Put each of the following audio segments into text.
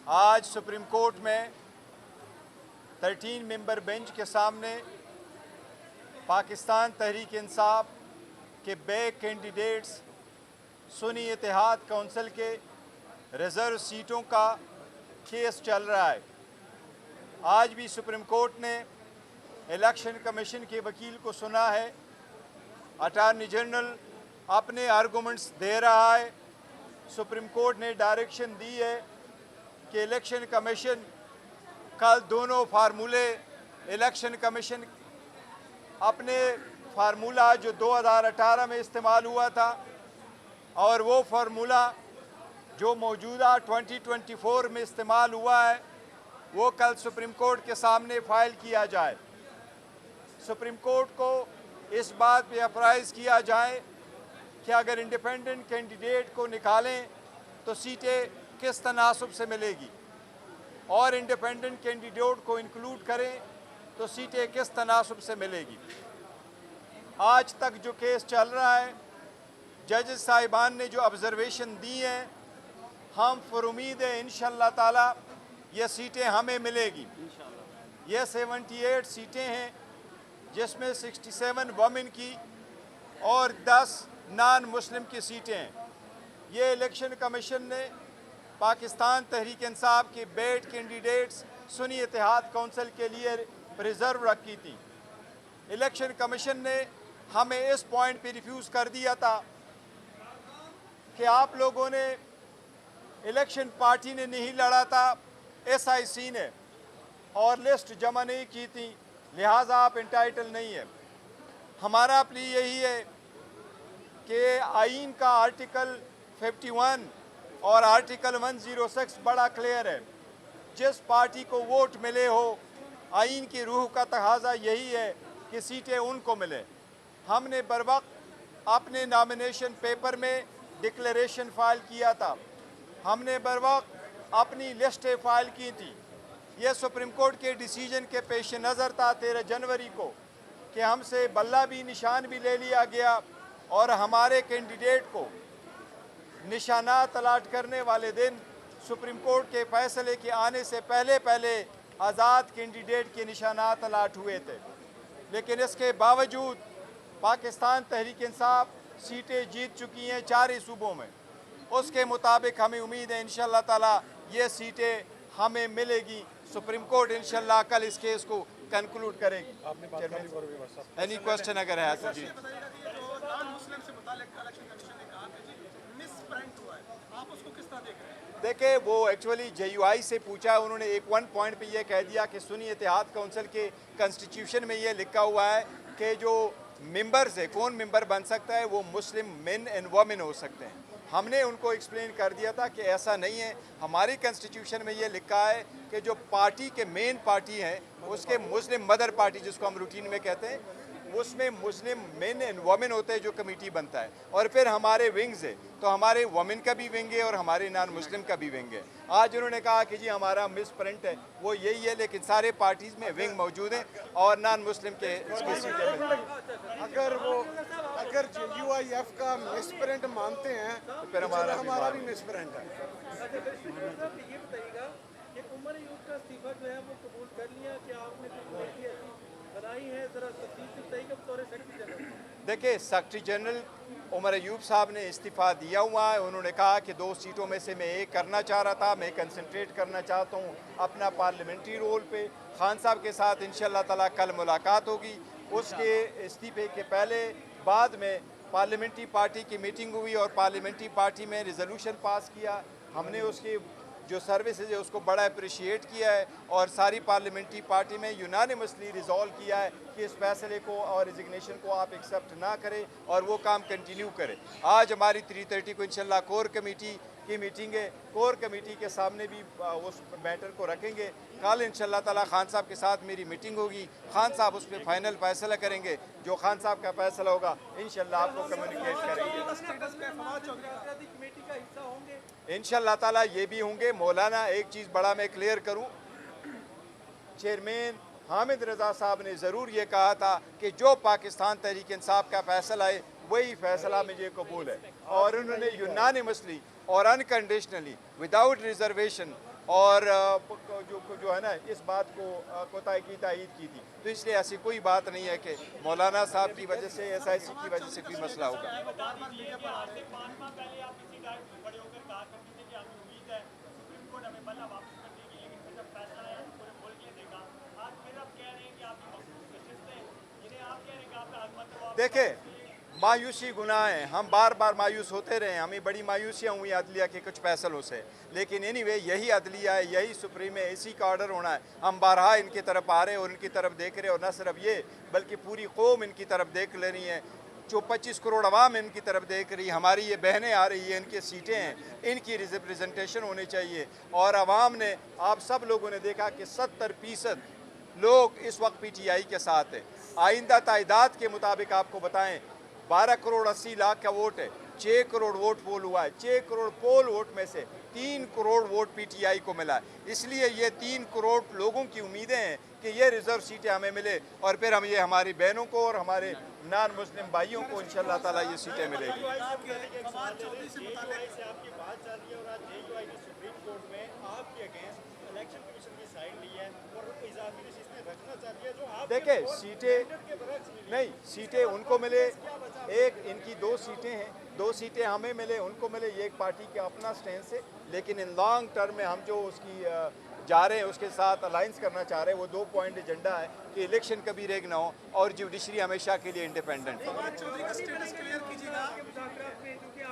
आज supreme court में 13 member bench के सामने पाकिस्तान तहरीक इंसाफ के बे कैंडिडेट्स सुन्नी इत्तेहाद कौंसिल के रिज़र्व सीटों का केस चल रहा है। आज भी सुप्रीम कोर्ट ने इलेक्शन कमीशन के वकील को सुना है। अटॉर्नी जनरल अपने आर्गूमेंट्स दे रहा है। सुप्रीम कोर्ट ने डायरेक्शन दी है कि इलेक्शन कमीशन कल दोनों फार्मूले इलेक्शन कमीशन अपने फार्मूला जो 2018 में इस्तेमाल हुआ था और वो फार्मूला जो मौजूदा 2024 में इस्तेमाल हुआ है वो कल सुप्रीम कोर्ट के सामने फ़ाइल किया जाए। सुप्रीम कोर्ट को इस बात पे अप्राइज़ किया जाए कि अगर इंडिपेंडेंट कैंडिडेट को निकालें तो सीटें किस तनासब से मिलेगी और इंडिपेंडेंट कैंडिडेट को इंक्लूड करें तो सीटें किस तनासब से मिलेगी। आज तक जो केस चल रहा है, जजेस साहिबान ने जो ऑब्ज़र्वेशन दी हैं, हम फुरुमीद है इंशाअल्लाह ताला ये सीटें हमें मिलेगी। ये 78 सीटें हैं जिसमें 67 वमेन की और 10 नॉन मुस्लिम की सीटें हैं। ये इलेक्शन कमीशन ने पाकिस्तान तहरीक इंसाफ के बेट कैंडिडेट्स सुन्नी इत्तेहाद कौंसिल के लिए रिज़र्व रखी थी। इलेक्शन कमीशन ने हमें इस पॉइंट पे रिफ्यूज़ कर दिया था कि आप लोगों ने इलेक्शन पार्टी ने नहीं लड़ा था, SIC ने, और लिस्ट जमा नहीं की थी, लिहाजा आप इंटाइटल नहीं है। हमारा प्ली यही है कि आइन का आर्टिकल 51 और आर्टिकल 106 बड़ा क्लियर है। जिस पार्टी को वोट मिले हो, आइन की रूह का तकाज़ा यही है कि सीटें उनको मिले। हमने बरवक्त अपने नॉमिनेशन पेपर में डिक्लेरेशन फ़ाइल किया था, हमने बरवक्त अपनी लिस्टें फ़ाइल की थी। यह सुप्रीम कोर्ट के डिसीजन के पेश नज़र था 13 जनवरी को कि हमसे बल्ला भी निशान भी ले लिया गया और हमारे कैंडिडेट को निशानात अलाट करने वाले दिन सुप्रीम कोर्ट के फैसले के आने से पहले आज़ाद कैंडिडेट के निशानात अलाट हुए थे। लेकिन इसके बावजूद पाकिस्तान तहरीक इंसाफ सीटें जीत चुकी हैं 4 ही सूबों में। उसके मुताबिक हमें उम्मीद है इंशाअल्लाह ताला ये सीटें हमें मिलेगी। सुप्रीम कोर्ट इंशाअल्लाह कल इस केस को कंक्लूड करेगी। एनी क्वेश्चन अगर है सर जी। देखिए, वो एक्चुअली JUI से पूछा, उन्होंने एक वन पॉइंट पे ये कह दिया कि सुन्नी इत्तेहाद कौंसिल के कॉन्स्टिट्यूशन में ये लिखा हुआ है कि जो मेंबर्स है, कौन मेंबर बन सकता है, वो मुस्लिम मेन एंड वमेन हो सकते हैं। हमने उनको एक्सप्लेन कर दिया था कि ऐसा नहीं है। हमारी कॉन्स्टिट्यूशन में ये लिखा है कि जो पार्टी के मेन पार्टी हैं उसके मुस्लिम मदर पार्टी जिसको हम रूटीन में कहते हैं, उसमें मुस्लिम मेन एंड वमेन होते हैं जो कमेटी बनता है, और फिर हमारे विंग्स है, तो हमारे वमेन का भी विंग है और हमारे नॉन मुस्लिम का भी विंग है। आज उन्होंने कहा कि जी हमारा मिस प्रिंट है, वो यही है, लेकिन सारे पार्टीज़ में विंग मौजूद हैं और नॉन मुस्लिम के अगर JUIF का मिस प्रिंट मानते हैं तो फिर हमारा भी मिस प्रिंट है। उमर अयूब का इस्तीफा जो है वो कबूल कर लिया कि आपने बनाई है, जरा तफसील से बताइए बतौर सेक्रेटरी जनरल। देखिए, सेक्रेटरी जनरल उमर अयूब साहब ने इस्तीफ़ा दिया हुआ है। उन्होंने कहा कि 2 सीटों में से मैं एक करना चाह रहा था, मैं कंसंट्रेट करना चाहता हूँ अपना पार्लियामेंट्री रोल पे। खान साहब के साथ इंशाअल्लाह ताला कल मुलाकात होगी। उसके इस्तीफ़े के पहले बाद में पार्लियामेंट्री पार्टी की मीटिंग हुई और पार्लियामेंट्री पार्टी में रिजोल्यूशन पास किया। हमने उसकी जो सर्विसेज है उसको बड़ा अप्रिशिएट किया है और सारी पार्लियामेंट्री पार्टी में यूनानिमसली रिजॉल्व किया है कि इस फैसले को और रिजिग्नेशन को आप एक्सेप्ट ना करें और वो काम कंटिन्यू करें। आज हमारी 3:30 को इंशाल्लाह कोर कमेटी की मीटिंग है। कोर कमेटी के सामने भी उस मैटर को रखेंगे। कल इंशाल्लाह ताला खान साहब के साथ मेरी मीटिंग होगी। खान साहब उस पर फाइनल फैसला करेंगे। जो खान साहब का फैसला होगा इंशाल्लाह आपको कम्युनिकेट करेंगे। इंशाल्लाह ताला ये भी होंगे। मौलाना, एक चीज़ बड़ा मैं क्लियर करूँ, चेयरमैन हामिद रज़ा साहब ने ज़रूर ये कहा था कि जो पाकिस्तान तहरीक इंसाफ का फ़ैसला है वही फ़ैसला मुझे कबूल है, और उन्होंने यूनानिमसली और अनकंडीशनली विदाउट रिजर्वेशन और जो है ना इस बात को कोताही की तायीद की थी। तो इसलिए ऐसी कोई बात नहीं है कि मौलाना साहब की वजह से SIC की वजह से कोई मसला होगा। देखें, मायूसी गुनाह है, हम बार बार मायूस होते रहे, हमें बड़ी मायूसियाँ हुई अदलिया के कुछ फैसलों से, लेकिन एनीवे यही अदलिया है, यही सुप्रीम है, इसी का ऑर्डर होना है। हम बारहा इनकी तरफ आ रहे हैं और इनकी तरफ देख रहे हैं, और न सिर्फ ये बल्कि पूरी कौम इनकी तरफ देख ले रही है। जो 25 करोड़ अवाम इनकी तरफ देख रही, हमारी ये बहनें आ रही है, इनकी सीटें हैं, इनकी रिप्रेजेंटेशन होनी चाहिए। और अवाम ने, आप सब लोगों ने देखा कि 70% लोग इस वक्त PTI के साथ हैं। आइंदा तादाद के मुताबिक आपको बताएं, 12 करोड़ 80 लाख का वोट है, 6 करोड़ वोट पोल हुआ है, 6 करोड़ पोल वोट में से 3 करोड़ वोट PTI को मिला है। इसलिए ये 3 करोड़ लोगों की उम्मीदें हैं कि ये रिजर्व सीटें हमें मिले, और फिर हम ये हमारी बहनों को और हमारे नॉन मुस्लिम भाइयों को इंशाअल्लाह ताला ये सीटें मिलेगी। देखिए, सीटें नहीं, सीटें उनको मिले, एक इनकी 2 सीटें हैं, 2 सीटें हमें मिले, उनको मिले, ये एक पार्टी का अपना स्टैंड है। लेकिन इन लॉन्ग टर्म में हम जो उसकी जा रहे हैं, उसके साथ अलाइंस करना चाह रहे हैं, वो 2 पॉइंट एजेंडा है कि इलेक्शन कभी रेग ना हो और जुडिशरी हमेशा के लिए इंडिपेंडेंट है। फवाद चौधरी का स्टेटस क्लियर कीजिएगा,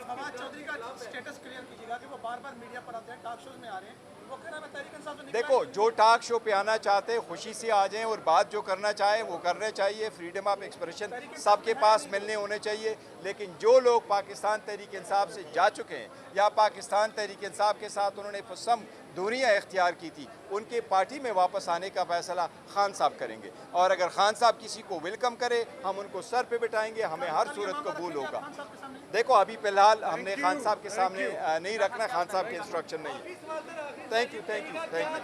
फवाद चौधरी का स्टेटस क्लियर कीजिएगा कि वो बार बार मीडिया पर आते हैं, टॉक शोज में आ रहे हैं, वो कह रहा है तहरीक इंसाफ से देखो, जो टॉक शो पे आना चाहते हैं खुशी से आ जाएं, और बात जो करना चाहे वो करने चाहिए। फ्रीडम ऑफ एक्सप्रेशन सबके पास मिलने होने चाहिए। लेकिन जो लोग पाकिस्तान तहरीक इंसाफ से जा चुके हैं या पाकिस्तान तहरीक इंसाफ के साथ उन्होंने फसम दूरियाँ इख्तियार की थी, उनके पार्टी में वापस आने का फैसला खान साहब करेंगे। और अगर खान साहब किसी को वेलकम करे, हम उनको सर पे बिठाएंगे, हमें हर सूरत कबूल होगा। देखो, अभी फिलहाल हमने खान साहब के सामने नहीं रखना, खान साहब के इंस्ट्रक्शन नहीं है। Thank you, thank you, thank you.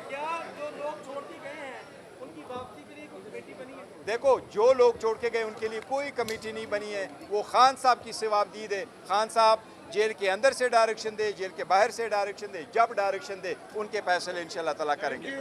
क्या जो लोग छोड़ के गए हैं उनकी वापसी के लिए कोई कमेटी बनी है? देखो, जो लोग छोड़ के गए उनके लिए कोई कमेटी नहीं बनी है, वो खान साहब की जवाबदीद है। खान साहब जेल के अंदर से डायरेक्शन दे, जेल के बाहर से डायरेक्शन दे, जब डायरेक्शन दे, उनके फैसले इंशाअल्लाह ताला करेंगे।